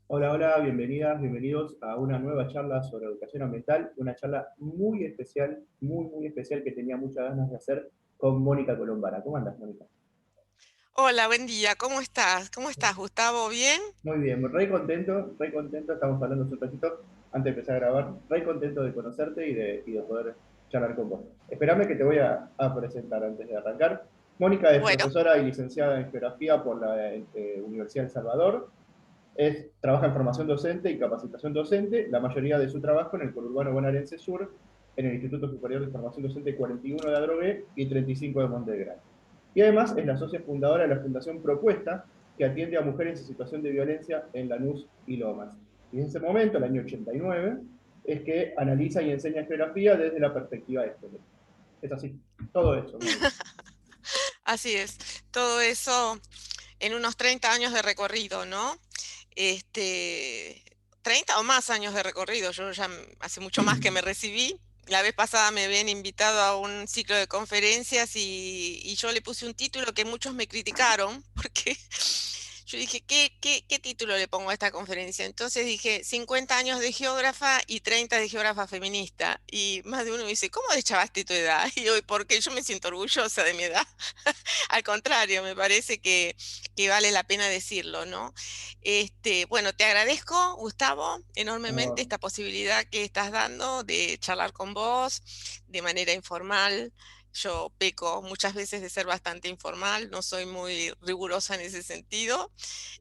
Hola, hola, bienvenidas, bienvenidos a una nueva charla sobre educación ambiental, una charla muy especial, muy especial que tenía muchas ganas de hacer con Mónica Colombara. ¿Cómo andas, Mónica? Hola, buen día. ¿Cómo estás? ¿Cómo estás, Gustavo? ¿Bien? Muy bien, re contento, estamos hablando hace un ratito antes de empezar a grabar, re contento de conocerte y de poder charlar con vos. Espérame que te voy a presentar antes de arrancar. Mónica es Bueno, profesora y licenciada en Geografía por la Universidad de El Salvador. Trabaja en formación docente y capacitación docente, la mayoría de su trabajo en el conurbano bonaerense sur, en el Instituto Superior de Formación Docente 41 de Adrogué y 35 de Montegrande. Y además es la socia fundadora de la Fundación Propuesta, que atiende a mujeres en situación de violencia en Lanús y Lomas. Y en ese momento, el año 89, es que analiza y enseña geografía desde la perspectiva de género. Es así, todo eso, Mónica. así es. Todo eso en unos 30 años de recorrido, ¿no? Este, 30 o más años de recorrido. Yo ya hace mucho más que me recibí. La vez pasada me habían invitado a un ciclo de conferencias y yo le puse un título que muchos me criticaron porque yo dije, ¿qué título le pongo a esta conferencia? Entonces dije, 50 años de geógrafa y 30 de geógrafa feminista. Y más de uno me dice, ¿cómo deschavaste tu edad? Y yo, porque yo me siento orgullosa de mi edad. Al contrario, me parece que vale la pena decirlo, ¿no? Bueno, te agradezco, Gustavo, enormemente No, esta posibilidad que estás dando de charlar con vos de manera informal. Yo peco muchas veces de ser bastante informal, no soy muy rigurosa en ese sentido.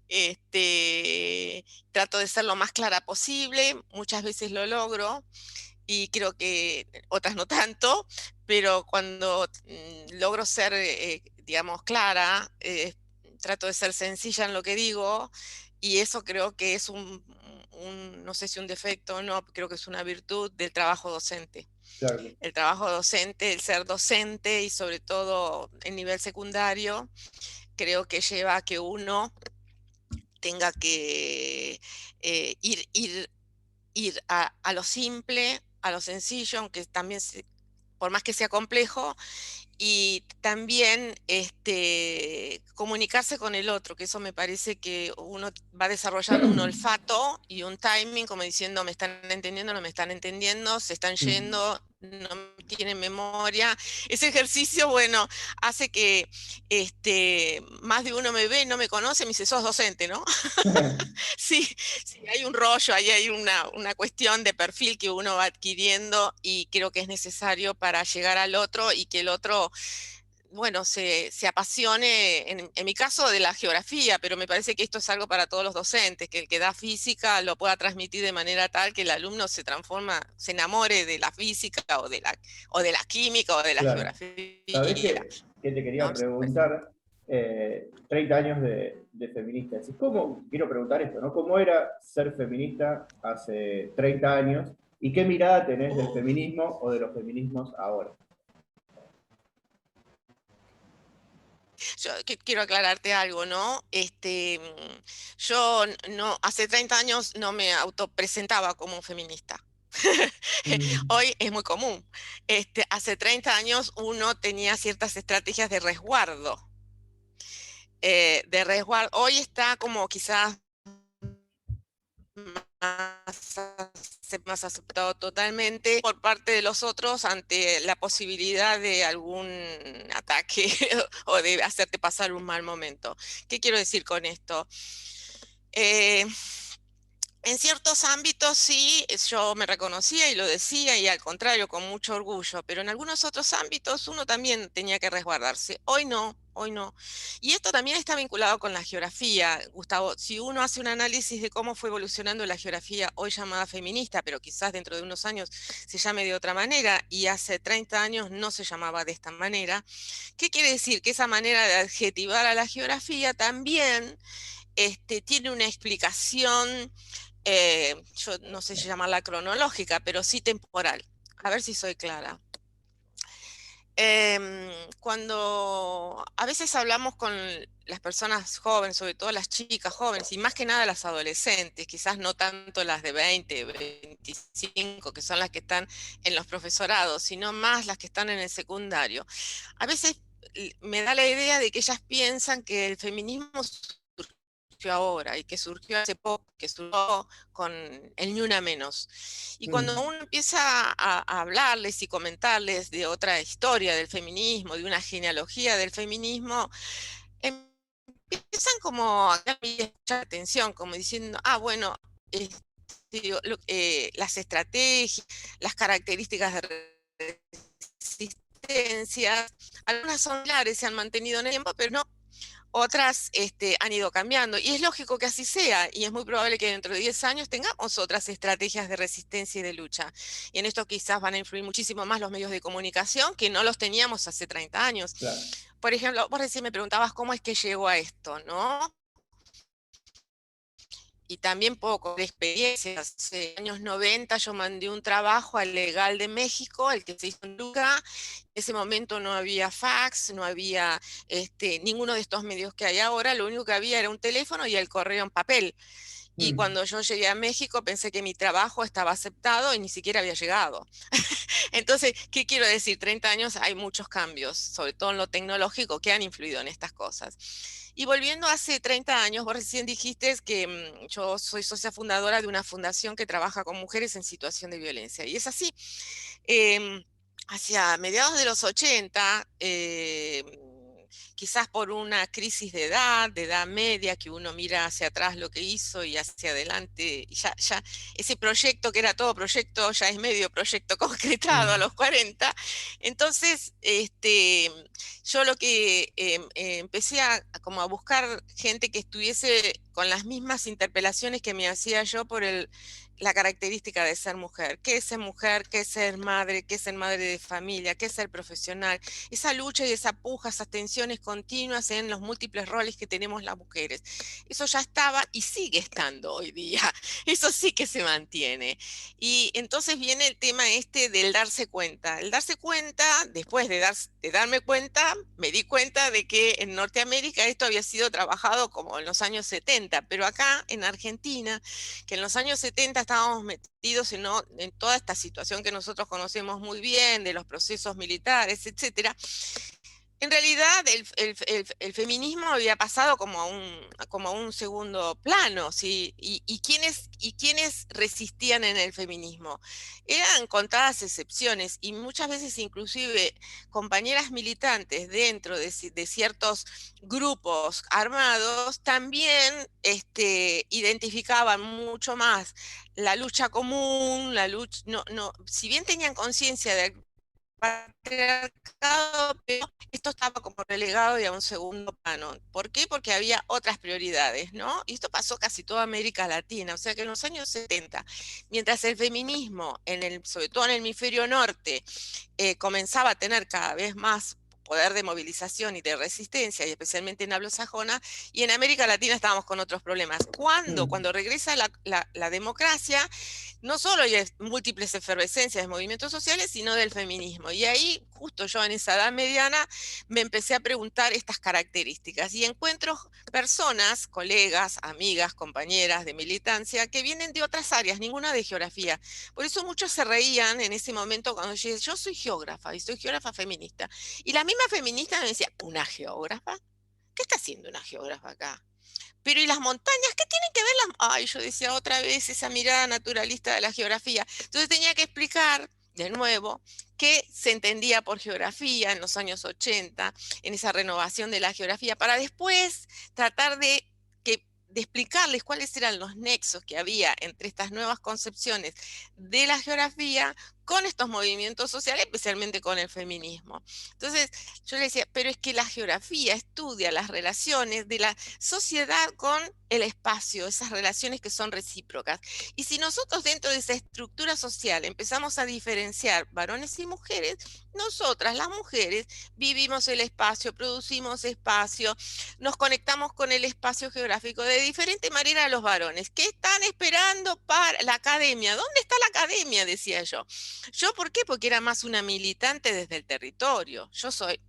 Este, Trato de ser lo más clara posible, muchas veces lo logro y creo que otras no tanto, pero cuando logro ser, digamos, clara, trato de ser sencilla en lo que digo y eso creo que es no sé si un defecto o no, creo que es una virtud del trabajo docente. claro. El trabajo docente, el ser docente y sobre todo en nivel secundario, creo que lleva a que uno tenga que ir a lo simple, a lo sencillo, aunque también, por más que sea complejo, y también comunicarse con el otro, que eso me parece que uno va desarrollando un olfato y un timing, como diciendo, me están entendiendo, no me están entendiendo, se están yendo, no tienen memoria. Ese ejercicio, bueno, hace que más de uno me ve, no me conoce, me dice, sos docente, ¿no? Sí, sí, hay un rollo, ahí hay una cuestión de perfil que uno va adquiriendo y creo que es necesario para llegar al otro y que el otro, bueno, se apasione, en mi caso, de la geografía, pero me parece que esto es algo para todos los docentes, que el que da física lo pueda transmitir de manera tal que el alumno se transforma, se enamore de la física o de la química o de la Claro. ¿Sabés geografía, qué te ¿no? quería preguntar? 30 años de feminista. Quiero preguntar esto, ¿no? ¿Cómo era ser feminista hace 30 años y qué mirada tenés del Uf. feminismo o de los feminismos ahora? Yo quiero aclararte algo, ¿no? Yo no, hace 30 años no me autopresentaba como feminista. Mm, Hoy es muy común. Hace 30 años uno tenía ciertas estrategias de resguardo. Hoy está como quizás más aceptado totalmente por parte de los otros ante la posibilidad de algún ataque o de hacerte pasar un mal momento. ¿Qué quiero decir con esto? Eh, en ciertos ámbitos sí, yo me reconocía y lo decía y al contrario, con mucho orgullo, pero en algunos otros ámbitos uno también tenía que resguardarse. Hoy no, hoy no. Y esto también está vinculado con la geografía, Gustavo. Si uno hace un análisis de cómo fue evolucionando la geografía hoy llamada feminista, pero quizás dentro de unos años se llame de otra manera y hace 30 años no se llamaba de esta manera, ¿qué quiere decir? Que esa manera de adjetivar a la geografía también tiene una explicación, yo no sé si llamarla cronológica, pero sí temporal. A ver si soy clara. Cuando a veces hablamos con las personas jóvenes, sobre todo las chicas jóvenes, y más que nada las adolescentes, quizás no tanto las de 20, 25, que son las que están en los profesorados, sino más las que están en el secundario. A veces me da la idea de que ellas piensan que el feminismo surgió ahora y que surgió hace poco, que surgió con el Ni Una Menos. Y cuando uno empieza a hablarles y comentarles de otra historia del feminismo, de una genealogía del feminismo, empiezan como a llamar la atención, como diciendo, ah, bueno, las estrategias, las características de resistencia, algunas son claras, se han mantenido en el tiempo, pero no, otras han ido cambiando. Y es lógico que así sea, y es muy probable que dentro de 10 años tengamos otras estrategias de resistencia y de lucha. Y en esto quizás van a influir muchísimo más los medios de comunicación, que no los teníamos hace 30 años. Claro. Por ejemplo, vos recién me preguntabas cómo es que llegó a esto, ¿no? Y también poco de experiencias. En los años 90 yo mandé un trabajo al Legal de México, el que se hizo en Luca. En ese momento no había fax, no había ninguno de estos medios que hay ahora, lo único que había era un teléfono y el correo en papel. Y cuando yo llegué a México pensé que mi trabajo estaba aceptado y ni siquiera había llegado. Entonces, ¿qué quiero decir? 30 años hay muchos cambios, sobre todo en lo tecnológico, que han influido en estas cosas. Y volviendo hace 30 años, vos recién dijiste que yo soy socia fundadora de una fundación que trabaja con mujeres en situación de violencia. Y es así. Hacia mediados de los 80, quizás por una crisis de edad media, que uno mira hacia atrás lo que hizo y hacia adelante, y ya ese proyecto que era todo proyecto ya es medio proyecto concretado a los 40. Entonces, yo lo que empecé como a buscar gente que estuviese con las mismas interpelaciones que me hacía yo por la característica de ser mujer. ¿Qué es ser mujer? ¿Qué es ser madre? ¿Qué es ser madre de familia? ¿Qué es ser profesional? Esa lucha y esa puja, esas tensiones continuas en los múltiples roles que tenemos las mujeres. Eso ya estaba y sigue estando hoy día. Eso sí que se mantiene. Y entonces viene el tema del darse cuenta. El darse cuenta, después de darme cuenta, me di cuenta de que en Norteamérica esto había sido trabajado como en los años 70, pero acá en Argentina, que en los años 70 estábamos metidos en toda esta situación que nosotros conocemos muy bien, de los procesos militares, etcétera. En realidad, el feminismo había pasado como a un segundo plano, ¿sí? ¿Y quiénes resistían en el feminismo? Eran contadas excepciones y muchas veces inclusive compañeras militantes dentro de ciertos grupos armados también identificaban mucho más la lucha común, la lucha, no, si bien tenían conciencia de patriarcado, pero esto estaba como relegado y a un segundo plano. ¿Por qué? Porque había otras prioridades, ¿no? Y esto pasó casi toda América Latina, o sea que en los años 70, mientras el feminismo, sobre todo en el hemisferio norte, comenzaba a tener cada vez más poder de movilización y de resistencia, y especialmente en habla sajona, y en América Latina estábamos con otros problemas. Cuando regresa la democracia, no solo hay múltiples efervescencias de movimientos sociales, sino del feminismo. Y ahí, justo yo en esa edad mediana, me empecé a preguntar estas características y encuentro personas, colegas, amigas, compañeras de militancia que vienen de otras áreas, ninguna de geografía. Por eso muchos se reían en ese momento cuando yo decía, yo soy geógrafa y soy geógrafa feminista. Y la misma feminista me decía, ¿una geógrafa? ¿Qué está haciendo una geógrafa acá? Pero ¿y las montañas? ¿Qué tienen que ver las...? Ay, yo decía otra vez esa mirada naturalista de la geografía. Entonces tenía que explicar de nuevo qué se entendía por geografía en los años 80, en esa renovación de la geografía, para después tratar de explicarles cuáles eran los nexos que había entre estas nuevas concepciones de la geografía con estos movimientos sociales, especialmente con el feminismo. Entonces, yo le decía, pero es que la geografía estudia las relaciones de la sociedad con el espacio, esas relaciones que son recíprocas. Y si nosotros dentro de esa estructura social empezamos a diferenciar varones y mujeres, nosotras, las mujeres, vivimos el espacio, producimos espacio, nos conectamos con el espacio geográfico de diferente manera a los varones. ¿Qué están esperando para la academia? ¿Dónde está la academia? Decía yo. ¿Yo por qué? Porque era más una militante desde el territorio.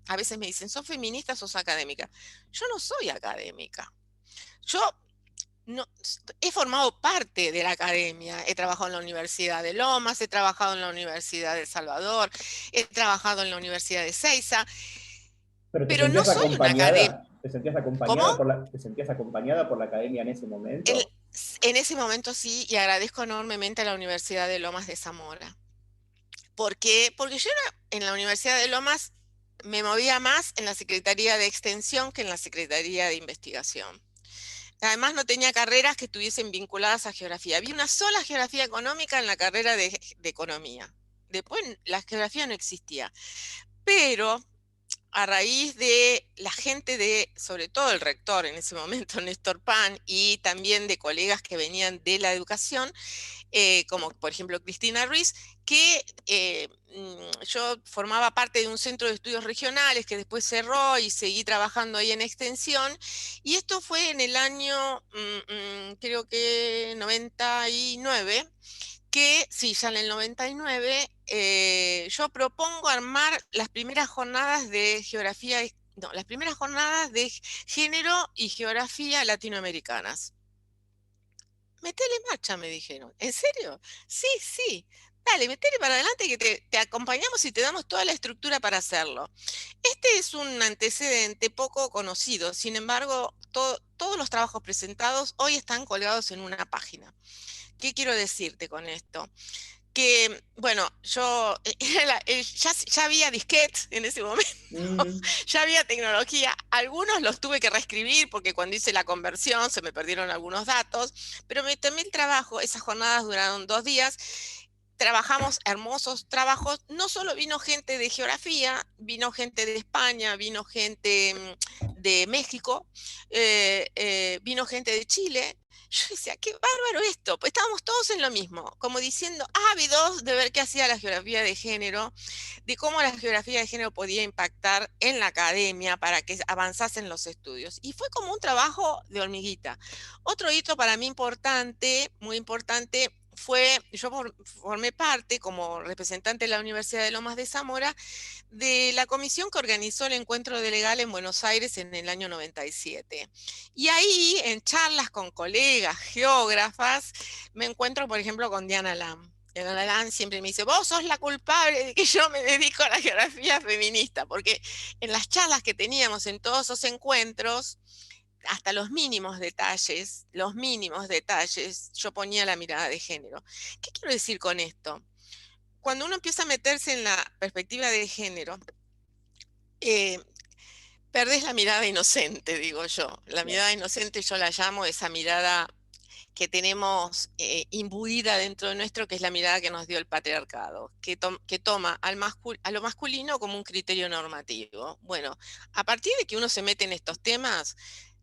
A veces me dicen, ¿sos feminista, sos académica? Yo no soy académica. Yo no, he formado parte de la academia, he trabajado en la Universidad de Lomas, he trabajado en la Universidad de El Salvador, he trabajado en la Universidad de Ezeiza, ¿Pero te pero no sentías soy una académica. acompañada? ¿Cómo? te sentías acompañada por la academia en ese En, momento? en ese momento sí, y agradezco enormemente a la Universidad de Lomas de Zamora. ¿Por qué? Porque yo en la Universidad de Lomas me movía más en la Secretaría de Extensión que en la Secretaría de Investigación. Además, no tenía carreras que estuviesen vinculadas a geografía. Había una sola geografía económica en la carrera de economía. Después la geografía no existía. Pero a raíz de la gente de, sobre todo el rector en ese momento, Néstor Pan, y también de colegas que venían de la educación, como por ejemplo Cristina Ruiz, que yo formaba parte de un centro de estudios regionales que después cerró y seguí trabajando ahí en extensión. Y esto fue en el año, creo que 99, que sí, ya en el 99, yo propongo armar las primeras jornadas de geografía, no, las primeras jornadas de género y geografía latinoamericanas. Metele marcha, me dijeron. ¿En serio? Sí, sí. Dale, metele para adelante que te acompañamos y te damos toda la estructura para hacerlo. Este es un antecedente poco conocido, sin embargo, todos los trabajos presentados hoy están colgados en una página. ¿Qué quiero decirte con esto? Que, bueno, yo, ya había disquetes en ese momento, Mm, ya había tecnología, algunos los tuve que reescribir porque cuando hice la conversión se me perdieron algunos datos, pero me tomé el trabajo, esas jornadas duraron 2 días, trabajamos hermosos trabajos, no solo vino gente de geografía, vino gente de España, vino gente de México, vino gente de Chile. Yo decía, qué bárbaro esto, pues estábamos todos en lo mismo, como diciendo, ávidos de ver qué hacía la geografía de género, de cómo la geografía de género podía impactar en la academia para que avanzasen los estudios. Y fue como un trabajo de hormiguita. Otro hito para mí importante, muy importante, fue, yo formé parte como representante de la Universidad de Lomas de Zamora de la comisión que organizó el encuentro de legal en Buenos Aires en el año 97. Y ahí, en charlas con colegas, geógrafas, me encuentro, por ejemplo, con Diana Lam. Diana Lam siempre me dice, vos sos la culpable de que yo me dedico a la geografía feminista, porque en las charlas que teníamos en todos esos encuentros, hasta los mínimos detalles, yo ponía la mirada de género. ¿Qué quiero decir con esto? Cuando uno empieza a meterse en la perspectiva de género, eh, perdés la mirada inocente, digo yo. La claro. mirada inocente yo la llamo esa mirada que tenemos imbuida dentro de nuestro, que es la mirada que nos dio el patriarcado, que toma a lo masculino como un criterio normativo. Bueno, a partir de que uno se mete en estos temas,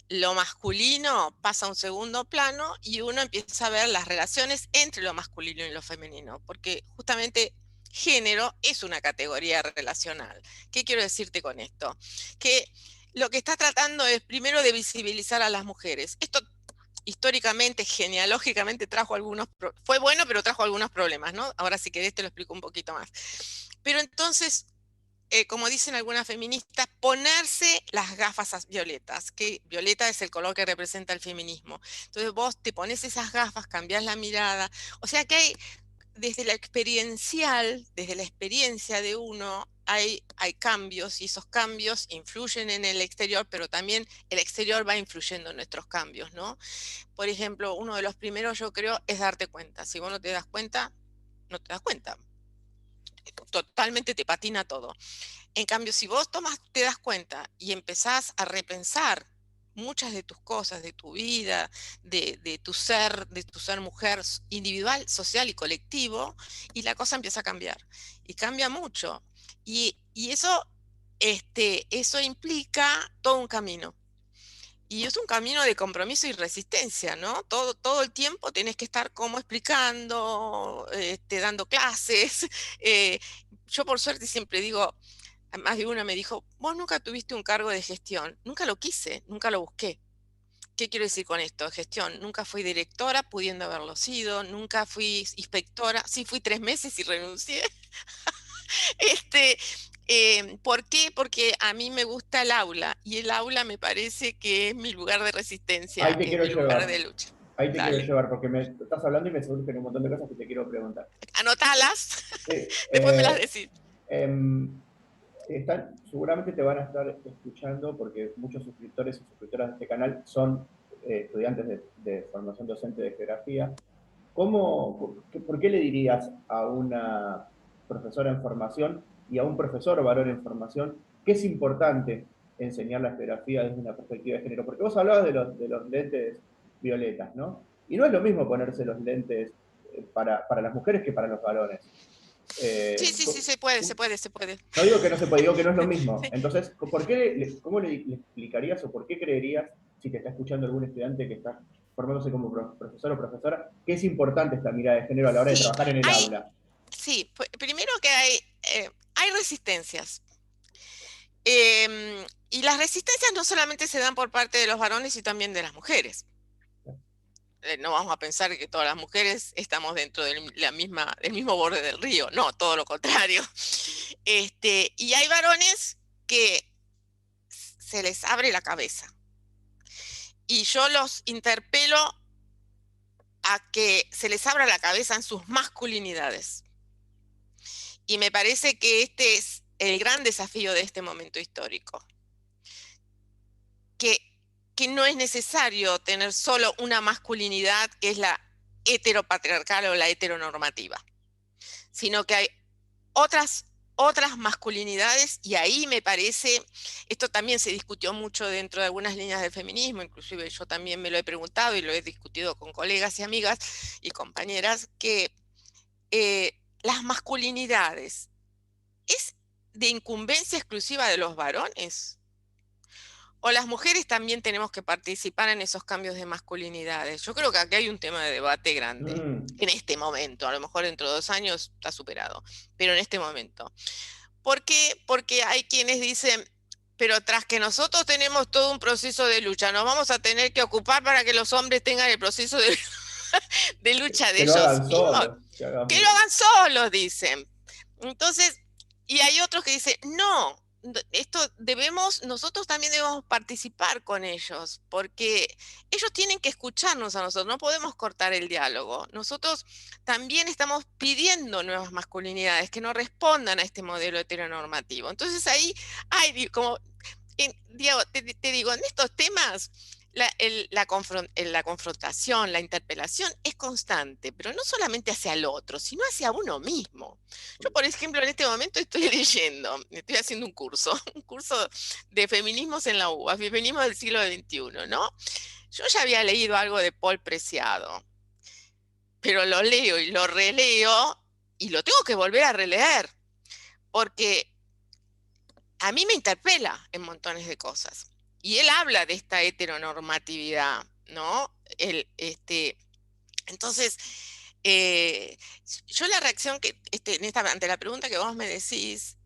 lo masculino pasa a un segundo plano y uno empieza a ver las relaciones entre lo masculino y lo femenino, porque justamente género es una categoría relacional. ¿Qué quiero decirte con esto? Que lo que está tratando es primero de visibilizar a las mujeres. Esto históricamente, genealógicamente trajo fue bueno, pero trajo algunos problemas, ¿no? Ahora si querés te lo explico un poquito más. Pero entonces, como dicen algunas feministas, ponerse las gafas violetas, que violeta es el color que representa el feminismo. Entonces vos te pones esas gafas, cambiás la mirada, o sea que hay desde la experiencial, desde la experiencia de uno, hay cambios y esos cambios influyen en el exterior, pero también el exterior va influyendo en nuestros cambios, ¿no? Por ejemplo, uno de los primeros yo creo es darte cuenta. Si vos no te das cuenta, no te das cuenta. Totalmente te patina todo. En cambio, si vos te das cuenta y empezás a repensar muchas de tus cosas, de tu vida, de tu ser mujer individual, social y colectivo, y la cosa empieza a cambiar. Y cambia mucho. Y eso, eso implica todo un camino. Y es un camino de compromiso y resistencia, ¿no? Todo el tiempo tenés que estar como explicando, dando clases. Eh, yo por suerte siempre digo, más de una me dijo, vos nunca tuviste un cargo de gestión. Nunca lo quise, nunca lo busqué. ¿Qué quiero decir con esto? Gestión. Nunca fui directora, pudiendo haberlo sido. Nunca fui inspectora. Sí, fui 3 meses y renuncié. Este, ¿Por qué? Porque a mí me gusta el aula y el aula me parece que es mi lugar de resistencia, Ahí te que es quiero mi lugar llevar, de lucha. ahí te quiero Dale. llevar, porque me estás hablando y me surgen un montón de cosas que te quiero preguntar. Anotalas, Sí, después me las decís. em, seguramente te van a estar escuchando porque muchos suscriptores y suscriptoras de este canal son estudiantes de formación docente de geografía. ¿Por qué le dirías a una profesora en formación y a un profesor varón en formación que es importante enseñar la geografía desde una perspectiva de género? Porque vos hablabas de los lentes violetas, ¿no? Y no es lo mismo ponerse los lentes para las mujeres que para los varones. Sí, Eh, sí, sí, se puede, se puede, se puede. no digo que no se puede, digo que no es lo mismo. Sí. Entonces, ¿cómo le explicarías o por qué creerías, si te está escuchando algún estudiante que está formándose como profesor o profesora, que es importante esta mirada de género a la hora de Sí, trabajar en el hay, aula? sí, primero que hay resistencias. Y las resistencias no solamente se dan por parte de los varones, sino también de las mujeres. No vamos a pensar que todas las mujeres estamos dentro del mismo borde del río. No, todo lo contrario. Y hay varones que se les abre la cabeza. Y yo los interpelo a que se les abra la cabeza en sus masculinidades. Y me parece que este es el gran desafío de este momento histórico. Que, que no es necesario tener solo una masculinidad que es la heteropatriarcal o la heteronormativa, sino que hay otras masculinidades, y ahí me parece, esto también se discutió mucho dentro de algunas líneas del feminismo, inclusive yo también me lo he preguntado y lo he discutido con colegas y amigas y compañeras, que las masculinidades es de incumbencia exclusiva de los varones. O las mujeres también tenemos que participar en esos cambios de masculinidades. Yo creo que aquí hay un tema de debate grande Mm, en este momento. A lo mejor dentro de 2 años está superado, pero en este momento. ¿Por qué? Porque hay quienes dicen, pero tras que nosotros tenemos todo un proceso de lucha, nos vamos a tener que ocupar para que los hombres tengan el proceso de lucha de que lo ellos hagan mismos. solos, Que lo hagan solos, dicen. Entonces, y hay otros que dicen, no, nosotros también debemos participar con ellos, porque ellos tienen que escucharnos a nosotros, no podemos cortar el diálogo. Nosotros también estamos pidiendo nuevas masculinidades que no respondan a este modelo heteronormativo. Entonces ahí hay como, Diego, te digo, en estos temas la confrontación, la interpelación es constante, pero no solamente hacia el otro, sino hacia uno mismo. Yo, por ejemplo, en este momento estoy leyendo, estoy haciendo un curso de feminismos en la UBA, feminismo del siglo XXI, ¿no? Yo ya había leído algo de Paul Preciado, pero lo leo y lo releo y lo tengo que volver a releer, porque a mí me interpela en montones de cosas. Y él habla de esta heteronormatividad, ¿no? Entonces, eh, yo la reacción que, ante la pregunta que vos me decís,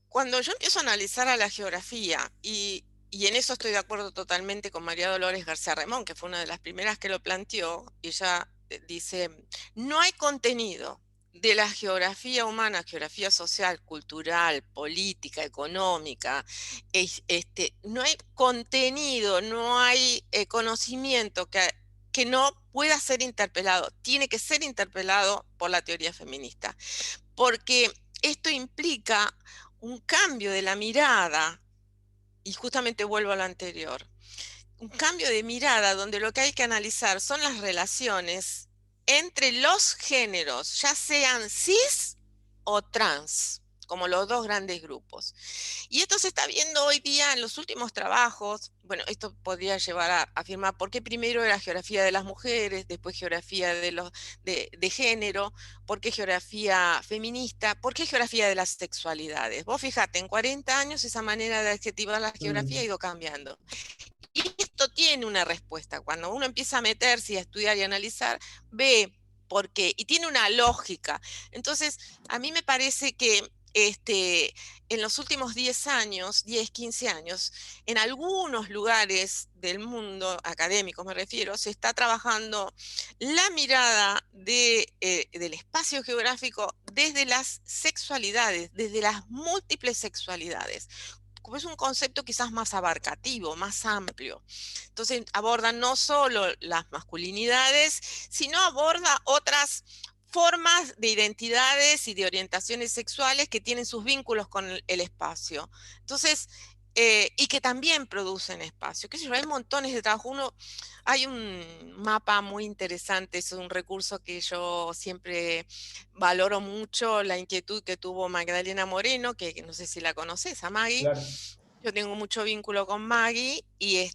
cuando yo empiezo a analizar a la geografía, y en eso estoy de acuerdo totalmente con María Dolores García Remón, que fue una de las primeras que lo planteó, y ella dice, no hay contenido de la geografía humana, geografía social, cultural, política, económica, no hay contenido, no hay conocimiento que no pueda ser interpelado, tiene que ser interpelado por la teoría feminista, porque esto implica un cambio de la mirada, y justamente vuelvo a lo anterior, un cambio de mirada donde lo que hay que analizar son las relaciones entre los géneros, ya sean cis o trans, como los dos grandes grupos. Y esto se está viendo hoy día en los últimos trabajos. Bueno, esto podría llevar a afirmar por qué primero era geografía de las mujeres, después geografía de género, por qué geografía feminista, por qué geografía de las sexualidades. Vos fíjate, en 40 años esa manera de adjetivar la geografía ha mm. ido cambiando. Y esto tiene una respuesta. Cuando uno empieza a meterse y a estudiar y a analizar, ve por qué. Y tiene una lógica. Entonces, a mí me parece que en los últimos 10 años, 10, 15 años, en algunos lugares del mundo, académicos me refiero, se está trabajando la mirada del espacio geográfico desde las sexualidades, desde las múltiples sexualidades, como es un concepto quizás más abarcativo, más amplio. Entonces aborda no solo las masculinidades, sino aborda otras formas de identidades y de orientaciones sexuales que tienen sus vínculos con el espacio. Entonces, y que también producen espacio. ¿Qué sé yo? Hay montones de trabajo. Hay un mapa muy interesante, es un recurso que yo siempre valoro mucho, la inquietud que tuvo Magdalena Moreno, que no sé si la conoces, a Maggie. Claro. Yo tengo mucho vínculo con Maggie y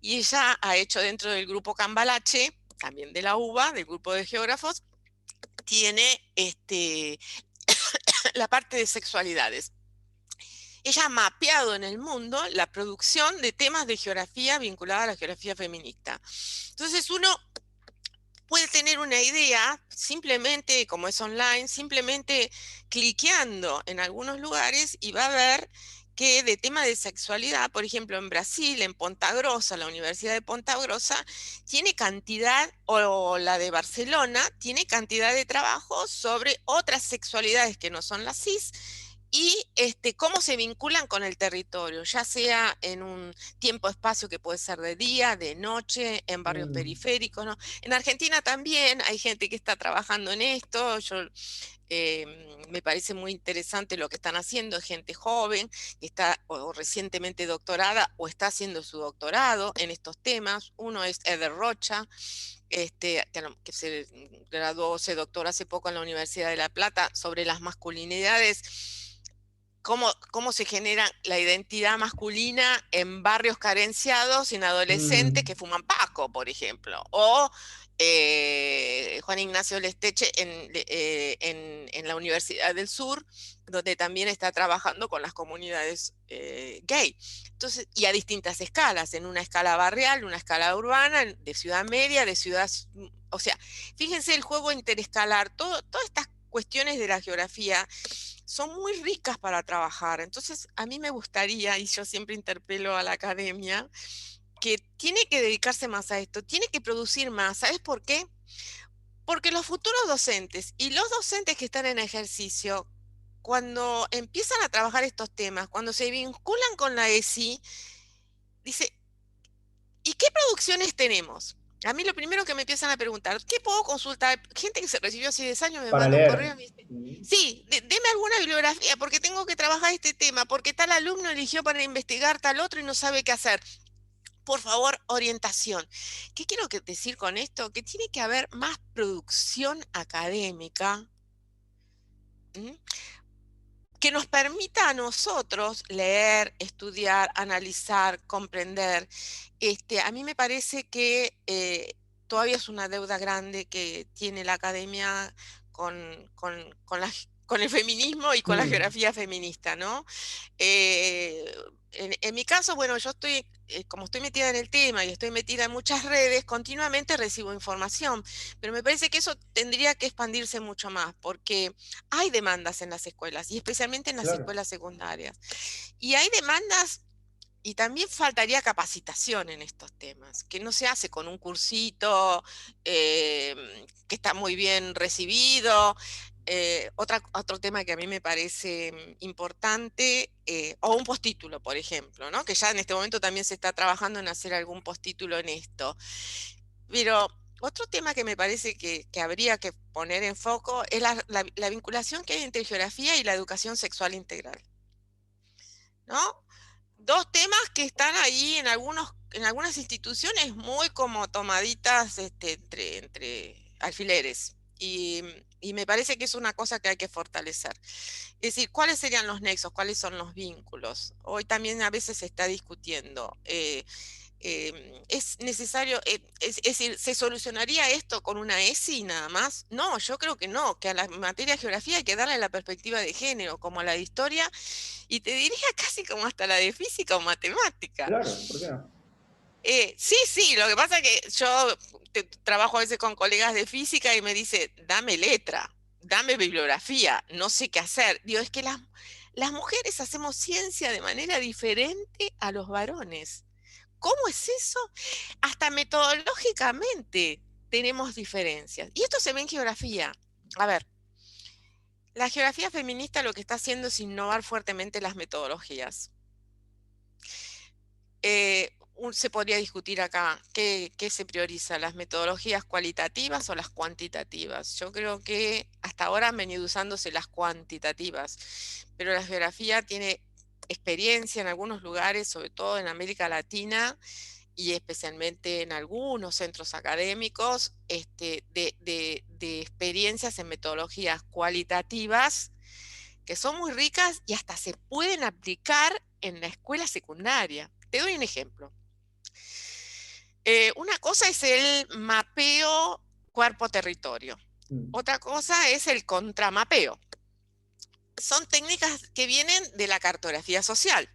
ella ha hecho dentro del grupo Cambalache, también de la UBA, del grupo de geógrafos, tiene la parte de sexualidades. Ella ha mapeado en el mundo la producción de temas de geografía vinculada a la geografía feminista. Entonces uno puede tener una idea simplemente, como es online, simplemente cliqueando en algunos lugares y va a ver que de tema de sexualidad, por ejemplo, en Brasil, en Ponta Grossa, la Universidad de Ponta Grossa, tiene cantidad, o la de Barcelona, tiene cantidad de trabajos sobre otras sexualidades que no son las cis y cómo se vinculan con el territorio, ya sea en un tiempo-espacio que puede ser de día, de noche, en barrios Mm, periféricos, ¿no? En Argentina también hay gente que está trabajando en esto. Me parece muy interesante lo que están haciendo, gente joven que está o recientemente doctorada o está haciendo su doctorado en estos temas. Uno es Eder Rocha, que se graduó, se doctoró hace poco en la Universidad de La Plata sobre las masculinidades. Cómo se genera la identidad masculina en barrios carenciados, en adolescentes mm, que fuman paco, por ejemplo, o Juan Ignacio Lesteche en la Universidad del Sur, donde también está trabajando con las comunidades gay. Entonces, y a distintas escalas, en una escala barrial, una escala urbana, de ciudad media, de ciudad, o sea, fíjense el juego interescalar, todas estas cuestiones de la geografía son muy ricas para trabajar. Entonces, a mí me gustaría, y yo siempre interpelo a la academia, que tiene que dedicarse más a esto, tiene que producir más. ¿Sabes por qué? Porque los futuros docentes y los docentes que están en ejercicio, cuando empiezan a trabajar estos temas, cuando se vinculan con la ESI, dice, ¿y qué producciones tenemos? A mí lo primero que me empiezan a preguntar, ¿qué puedo consultar? Gente que se recibió hace 10 años me para manda un correo y leer. me dice, Mm, sí, deme alguna bibliografía porque tengo que trabajar este tema, porque tal alumno eligió para investigar tal otro y no sabe qué hacer. Por favor, orientación. ¿Qué quiero decir con esto? Que tiene que haber más producción académica. ¿M? Que nos permita a nosotros leer, estudiar, analizar, comprender. A mí me parece que todavía es una deuda grande que tiene la academia con el feminismo y con la mm, geografía feminista, ¿no? Eh, en mi caso, bueno, yo estoy, como estoy metida en el tema y estoy metida en muchas redes, continuamente recibo información, pero me parece que eso tendría que expandirse mucho más, porque hay demandas en las escuelas y especialmente en las claro. escuelas secundarias. Y hay demandas y también faltaría capacitación en estos temas, que no se hace con un cursito que está muy bien recibido. Otro tema que a mí me parece importante, o un postítulo, por ejemplo, ¿no? Que ya en este momento también se está trabajando en hacer algún postítulo en esto. Pero otro tema que me parece que habría que poner en foco es la vinculación que hay entre geografía y la educación sexual integral, ¿no? Dos temas que están ahí en algunas instituciones muy como tomaditas entre alfileres. Y me parece que es una cosa que hay que fortalecer. Es decir, ¿cuáles serían los nexos? ¿Cuáles son los vínculos? Hoy también a veces se está discutiendo. ¿Es necesario, es decir, se solucionaría esto con una ESI nada más? No, yo creo que no, que a la materia de geografía hay que darle la perspectiva de género, como a la de historia, y te diría casi como hasta la de física o matemática. Claro, ¿por qué no? Sí, sí, lo que pasa es que yo trabajo a veces con colegas de física y me dice, dame letra, dame bibliografía, no sé qué hacer. Digo, es que las mujeres hacemos ciencia de manera diferente a los varones. ¿Cómo es eso? Hasta metodológicamente tenemos diferencias. Y esto se ve en geografía. A ver, la geografía feminista lo que está haciendo es innovar fuertemente las metodologías. se podría discutir acá, ¿qué se prioriza? ¿Las metodologías cualitativas o las cuantitativas? Yo creo que hasta ahora han venido usándose las cuantitativas, pero la geografía tiene experiencia en algunos lugares, sobre todo en América Latina y especialmente en algunos centros académicos, de experiencias en metodologías cualitativas que son muy ricas y hasta se pueden aplicar en la escuela secundaria. Te doy un ejemplo. Una cosa es el mapeo cuerpo-territorio. Mm, Otra cosa es el contramapeo. Son técnicas que vienen de la cartografía social.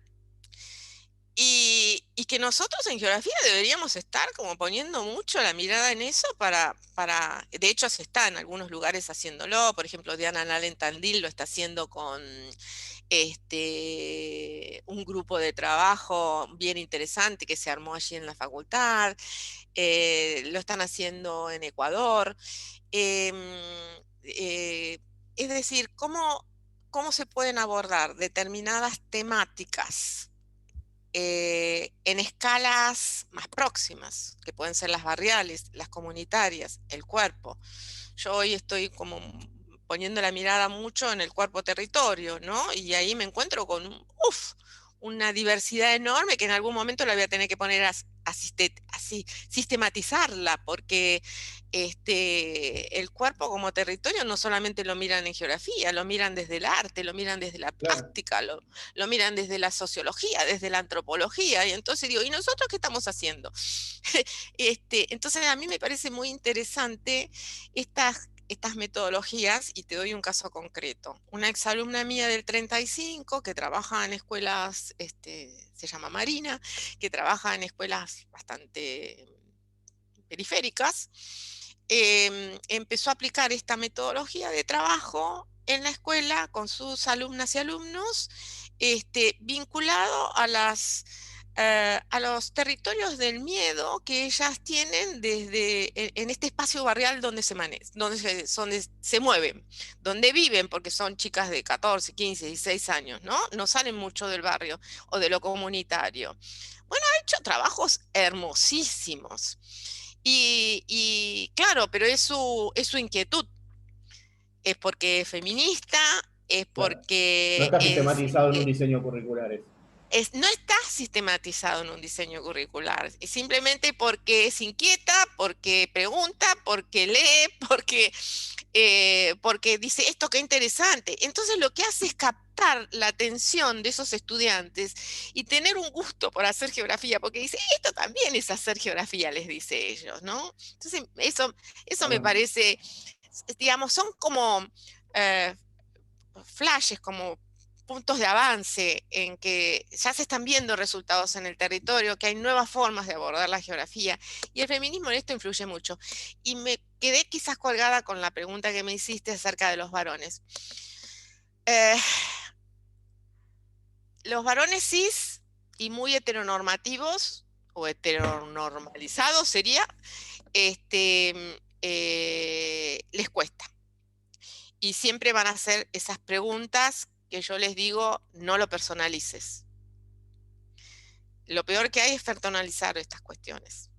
Y que nosotros en geografía deberíamos estar como poniendo mucho la mirada en eso de hecho se está en algunos lugares haciéndolo, por ejemplo Diana Nallen Tandil lo está haciendo con un grupo de trabajo bien interesante que se armó allí en la facultad, lo están haciendo en Ecuador. Em, eh, es decir, cómo se pueden abordar determinadas temáticas en escalas más próximas, que pueden ser las barriales, las comunitarias, el cuerpo. Yo hoy estoy como poniendo la mirada mucho en el cuerpo-territorio, ¿no? Y ahí me encuentro con una diversidad enorme que en algún momento la voy a tener que poner así, sistematizarla, porque el cuerpo como territorio no solamente lo miran en geografía, lo miran desde el arte, lo miran desde la claro, plástica, lo miran desde la sociología, desde la antropología, y entonces digo, ¿y nosotros qué estamos haciendo? Entonces a mí me parece muy interesante estas metodologías, y te doy un caso concreto. Una exalumna mía del 35 que trabaja en escuelas, se llama Marina, que trabaja en escuelas bastante periféricas, empezó a aplicar esta metodología de trabajo en la escuela con sus alumnas y alumnos, vinculado a los territorios del miedo que ellas tienen en este espacio barrial donde donde se mueven, donde viven, porque son chicas de 14, 15, 16 años, ¿no? No salen mucho del barrio o de lo comunitario. Bueno, ha hecho trabajos hermosísimos. Y claro, pero es su inquietud, es porque es feminista, es claro. No porque está sistematizado en un diseño curricular eso. no está sistematizado en un diseño curricular, es simplemente porque es inquieta, porque pregunta, porque lee, porque dice esto qué interesante. Entonces lo que hace es captar la atención de esos estudiantes y tener un gusto por hacer geografía, porque dice, esto también es hacer geografía, les dice ellos, ¿no? Entonces eso Está me bueno. parece, digamos, son como eh, flashes, como puntos de avance en que ya se están viendo resultados en el territorio, que hay nuevas formas de abordar la geografía, y el feminismo en esto influye mucho. Y me quedé quizás colgada con la pregunta que me hiciste acerca de los varones. Eh, los varones cis y muy heteronormativos, o heteronormalizados sería, les cuesta. Y siempre van a hacer esas preguntas que yo les digo, no lo personalices. Lo peor que hay es personalizar estas cuestiones.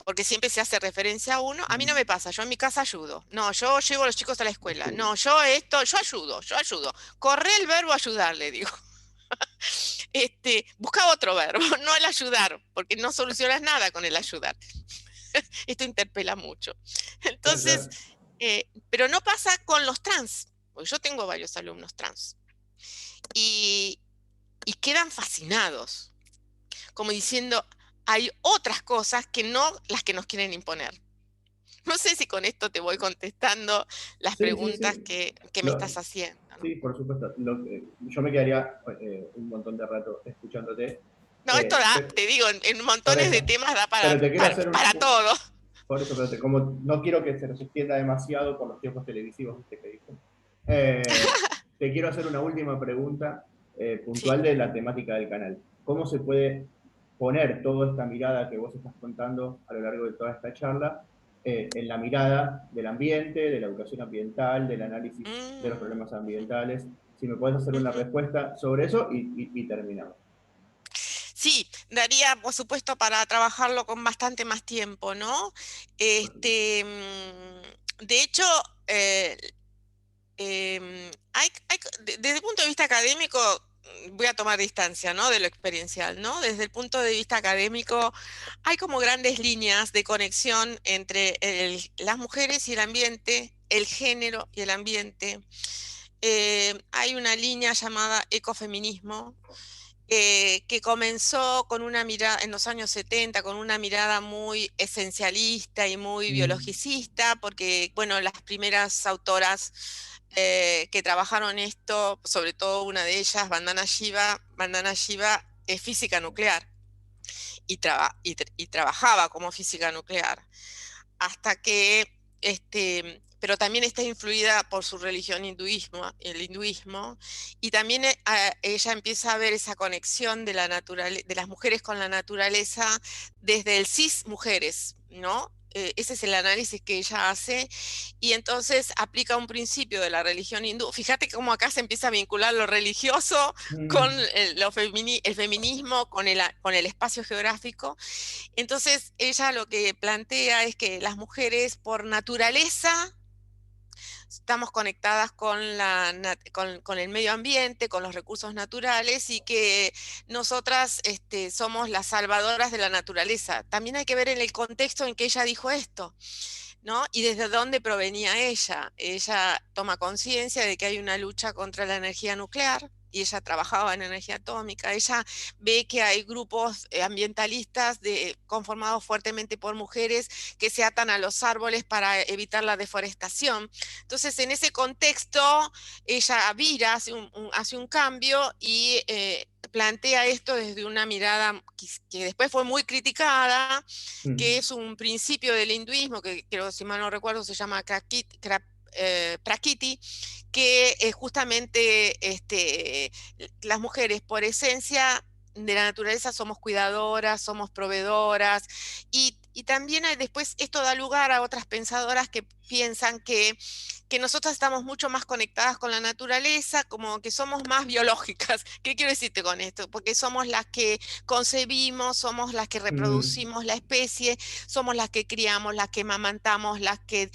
Porque siempre se hace referencia a uno. A mí no Mm, me pasa, yo en mi casa ayudo. No, yo llevo a los chicos a la escuela. sí, No, yo ayudo. Corre el verbo ayudar, le digo. Busca otro verbo, no el ayudar, porque no solucionas nada con el ayudar. Esto interpela mucho. claro, Entonces, claro. pero no pasa con los trans, porque yo tengo varios alumnos trans. Y, y quedan fascinados, como diciendo, hay otras cosas que no las que nos quieren imponer. No sé si con esto te voy contestando las Sí, sí, preguntas sí. que me estás haciendo, ¿no? Sí, por supuesto. Yo me quedaría un montón de rato escuchándote. No, esto da, Pero, te digo, en por montones eso. de temas da Pero te quiero hacer para todo. por eso, pero como no quiero que se nos extienda demasiado por los tiempos televisivos, viste que dicen. Te quiero hacer una última pregunta Sí. puntual de la temática del canal. ¿Cómo se puede poner toda esta mirada que vos estás contando a lo largo de toda esta charla en la mirada del ambiente, de la educación ambiental, del análisis de los Mm, problemas ambientales? Si me puedes hacer una ujú. respuesta sobre eso y terminamos. Sí, daría, por supuesto, para trabajarlo con bastante más tiempo, ¿no? De hecho, eh, desde el punto de vista académico, voy a tomar distancia, ¿no? De lo experiencial, ¿no? Desde el punto de vista académico, hay como grandes líneas de conexión entre las mujeres y el ambiente, el género y el ambiente. Hay una línea llamada ecofeminismo, que comenzó con una mirada en los años 70, con una mirada muy esencialista y muy Mm, biologicista, porque, bueno, las primeras autoras que trabajaron esto, sobre todo una de ellas, Vandana Shiva es física nuclear y trabajaba como física nuclear hasta que, pero también está influida por su religión el hinduismo, y también ella empieza a ver esa conexión de de las mujeres con la naturaleza desde el cis mujeres, ¿no? Ese es el análisis que ella hace y entonces aplica un principio de la religión hindú. Fíjate cómo acá se empieza a vincular lo religioso con mm, el feminismo, con el espacio geográfico. Entonces, ella lo que plantea es que las mujeres por naturaleza estamos conectadas con con el medio ambiente, con los recursos naturales y que nosotras somos las salvadoras de la naturaleza. También hay que ver en el contexto en que ella dijo esto, ¿no? Y desde dónde provenía ella. Ella toma conciencia de que hay una lucha contra la energía nuclear y ella trabajaba en energía atómica. Ella ve que hay grupos ambientalistas conformados fuertemente por mujeres que se atan a los árboles para evitar la deforestación. Entonces, en ese contexto, ella vira, hace un cambio y plantea esto desde una mirada que después fue muy criticada, que mm. es un principio del hinduismo, que creo, si mal no recuerdo, se llama Prakriti, que justamente las mujeres por esencia de la naturaleza somos cuidadoras, somos proveedoras, y también después esto da lugar a otras pensadoras que piensan que nosotras estamos mucho más conectadas con la naturaleza, como que somos más biológicas. ¿Qué quiero decirte con esto? Porque somos las que concebimos, somos las que Mm, reproducimos la especie, somos las que criamos, las que mamantamos, las que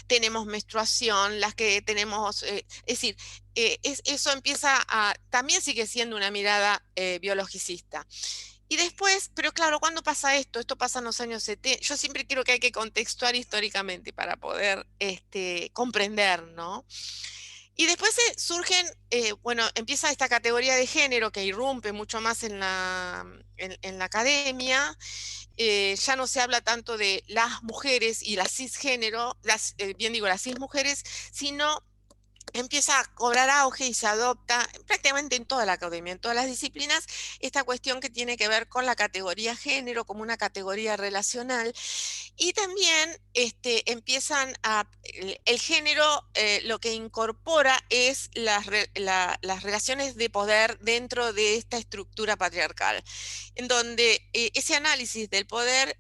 tenemos menstruación, las que tenemos, es decir, eso también sigue siendo una mirada biologicista. Y después, pero claro, ¿cuándo pasa esto? Esto pasa en los años 70. Yo siempre creo que hay que contextuar históricamente para poder comprender, ¿no? Y después surgen, bueno, empieza esta categoría de género que irrumpe mucho más en en la academia. Ya no se habla tanto de las mujeres y las cisgénero, bien digo, las cismujeres, sino empieza a cobrar auge y se adopta prácticamente en toda la academia, en todas las disciplinas, esta cuestión que tiene que ver con la categoría género como una categoría relacional. Y también el género lo que incorpora es las relaciones de poder dentro de esta estructura patriarcal, en donde ese análisis del poder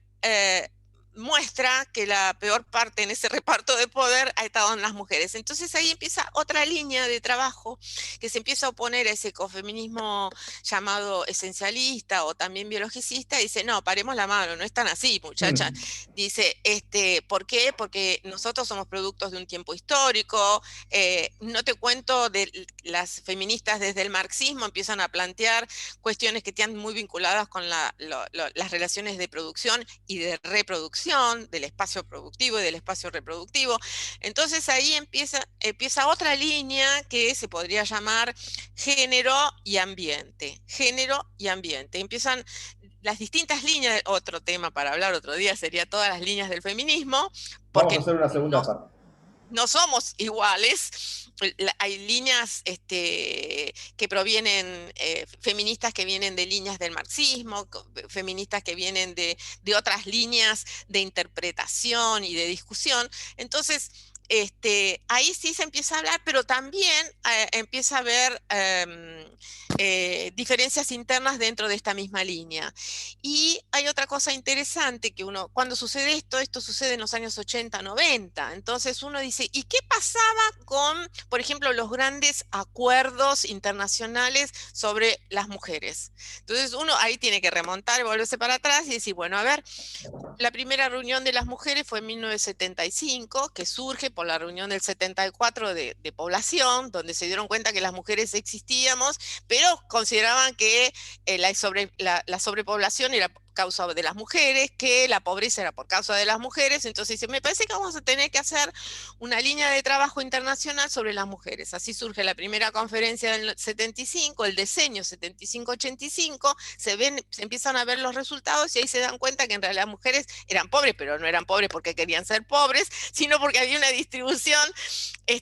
muestra que la peor parte en ese reparto de poder ha estado en las mujeres. Entonces ahí empieza otra línea de trabajo que se empieza a oponer a ese ecofeminismo llamado esencialista o también biologicista y dice, no, paremos la mano, no es tan así, muchacha. Mm, Dice, ¿por qué? Porque nosotros somos productos de un tiempo histórico. No te cuento de las feministas desde el marxismo empiezan a plantear cuestiones que están muy vinculadas con las relaciones de producción y de reproducción, del espacio productivo y del espacio reproductivo. Entonces ahí empieza otra línea que se podría llamar género y ambiente. Género y ambiente. Empiezan las distintas líneas, otro tema para hablar otro día sería todas las líneas del feminismo, vamos a porque hacer una segunda parte. no somos iguales. Hay líneas que provienen, feministas que vienen de líneas del marxismo, feministas que vienen de otras líneas de interpretación y de discusión. Entonces, ahí sí se empieza a hablar, pero también empieza a haber diferencias internas dentro de esta misma línea. Y hay otra cosa interesante que cuando sucede esto sucede en los años 80, 90. Entonces uno dice, ¿y qué pasaba con, por ejemplo, los grandes acuerdos internacionales sobre las mujeres? Entonces uno ahí tiene que remontar, volverse para atrás y decir, bueno, a ver, la primera reunión de las mujeres fue en 1975, que surge por la reunión del 74 de población, donde se dieron cuenta que las mujeres existíamos, pero consideraban que la sobrepoblación era causa de las mujeres, que la pobreza era por causa de las mujeres. Entonces dice, me parece que vamos a tener que hacer una línea de trabajo internacional sobre las mujeres. Así surge la primera conferencia del 75, el diseño 75-85, se empiezan a ver los resultados y ahí se dan cuenta que en realidad las mujeres eran pobres, pero no eran pobres porque querían ser pobres, sino porque había una distribución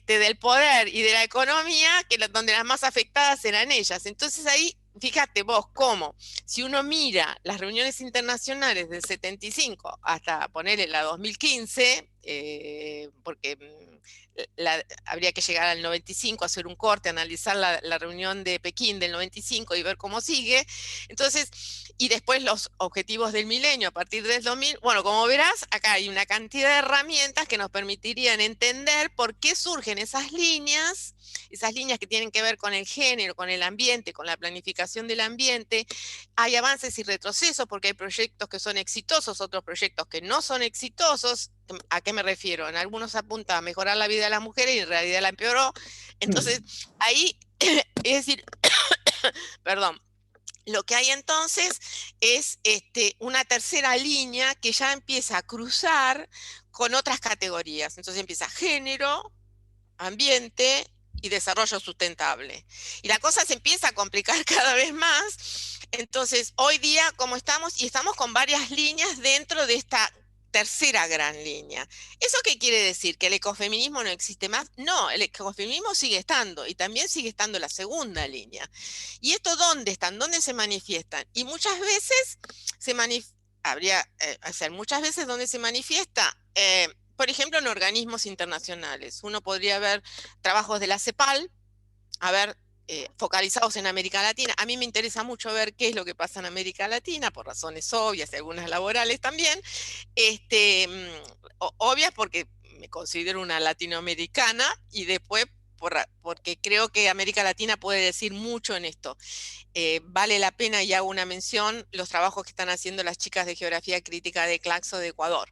del poder y de la economía donde las más afectadas eran ellas. Entonces ahí, fíjate vos cómo, si uno mira las reuniones internacionales del 75 hasta ponerle la 2015, porque habría que llegar al 95, hacer un corte, analizar la reunión de Pekín del 95 y ver cómo sigue. Entonces, y después los objetivos del milenio a partir del 2000, bueno, como verás, acá hay una cantidad de herramientas que nos permitirían entender por qué surgen esas líneas que tienen que ver con el género, con el ambiente, con la planificación del ambiente. Hay avances y retrocesos porque hay proyectos que son exitosos, otros proyectos que no son exitosos. ¿A qué me refiero? En algunos apunta a mejorar la vida de las mujeres y en realidad la empeoró. Entonces, ahí, es decir, perdón, lo que hay entonces es una tercera línea que ya empieza a cruzar con otras categorías. Entonces empieza género, ambiente y desarrollo sustentable. Y la cosa se empieza a complicar cada vez más. Entonces, hoy día, ¿cómo estamos? Y estamos con varias líneas dentro de esta tercera gran línea. ¿Eso qué quiere decir? ¿Que el ecofeminismo no existe más? No, el ecofeminismo sigue estando y también sigue estando la segunda línea. ¿Y esto dónde están? ¿Dónde se manifiestan? Y muchas veces muchas veces donde se manifiesta, por ejemplo, en organismos internacionales. Uno podría ver trabajos de la CEPAL, focalizados en América Latina. A mí me interesa mucho ver qué es lo que pasa en América Latina, por razones obvias y algunas laborales también. Obvias porque me considero una latinoamericana y después porque creo que América Latina puede decir mucho en esto. Vale la pena, y hago una mención, los trabajos que están haciendo las chicas de Geografía Crítica de Claxo de Ecuador.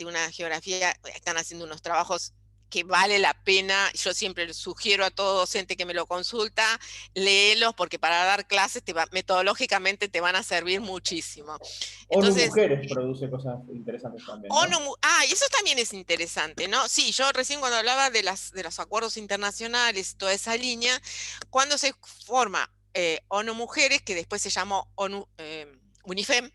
Una geografía, están haciendo unos trabajos que vale la pena. Yo siempre les sugiero a todo docente que me lo consulta, léelos, porque para dar clases metodológicamente te van a servir muchísimo. ONU Entonces, Mujeres produce cosas interesantes también, ¿no? y eso también es interesante, ¿no? Sí, yo recién cuando hablaba de los acuerdos internacionales, toda esa línea, cuando se forma ONU Mujeres, que después se llamó UNIFEM,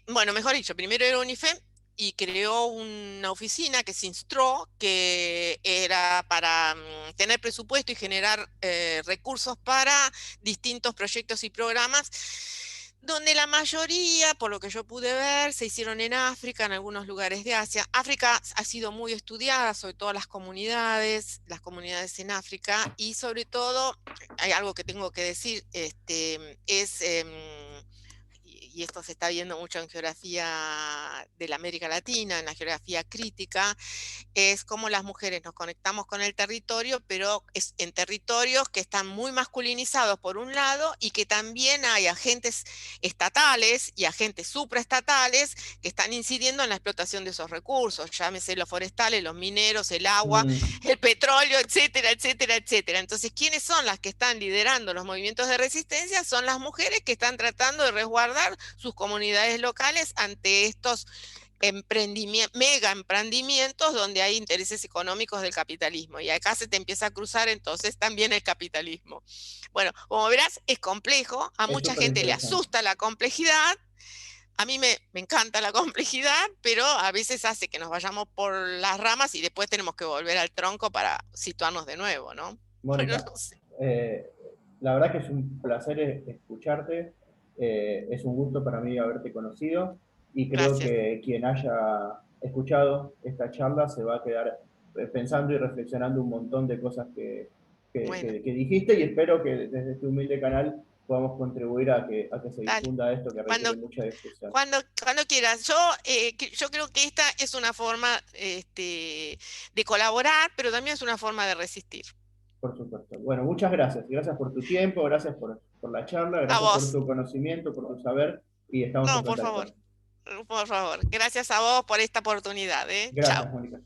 bueno, mejor dicho, primero era UNIFEM y creó una oficina que se instró, que era para tener presupuesto y generar recursos para distintos proyectos y programas, donde la mayoría, por lo que yo pude ver, se hicieron en África, en algunos lugares de Asia. África ha sido muy estudiada, sobre todo las comunidades en África, y sobre todo, hay algo que tengo que decir, es... y esto se está viendo mucho en geografía de la América Latina, en la geografía crítica, es cómo las mujeres nos conectamos con el territorio, pero es en territorios que están muy masculinizados por un lado y que también hay agentes estatales y agentes supraestatales que están incidiendo en la explotación de esos recursos, llámese los forestales, los mineros, el agua, Mm. el petróleo, etcétera, etcétera, etcétera. Entonces, ¿quiénes son las que están liderando los movimientos de resistencia? Son las mujeres que están tratando de resguardar sus comunidades locales ante estos mega emprendimientos donde hay intereses económicos del capitalismo. Y acá se te empieza a cruzar entonces también el capitalismo. Bueno, como verás, es complejo, a Es mucha súper gente le interesante. asusta la complejidad, a mí me encanta la complejidad, pero a veces hace que nos vayamos por las ramas y después tenemos que volver al tronco para situarnos de nuevo, ¿no? Bueno, Mónica, no sé. eh, la verdad que es un placer escucharte, es un gusto para mí haberte conocido y creo Gracias. que quien haya escuchado esta charla se va a quedar pensando y reflexionando un montón de cosas Bueno, que dijiste, y espero que desde este humilde canal podamos contribuir a que se dale. difunda esto que Cuando, requiere mucha difusión. cuando quieras. Yo creo que esta es una forma de colaborar, pero también es una forma de resistir. Por supuesto. Bueno, muchas gracias. Gracias por tu tiempo, gracias por la charla, A gracias por vos. tu conocimiento, por tu saber, y estamos en No, por favor. contacto. Por favor. Gracias a vos por esta oportunidad, ¿eh? Gracias, Chao. Mónica.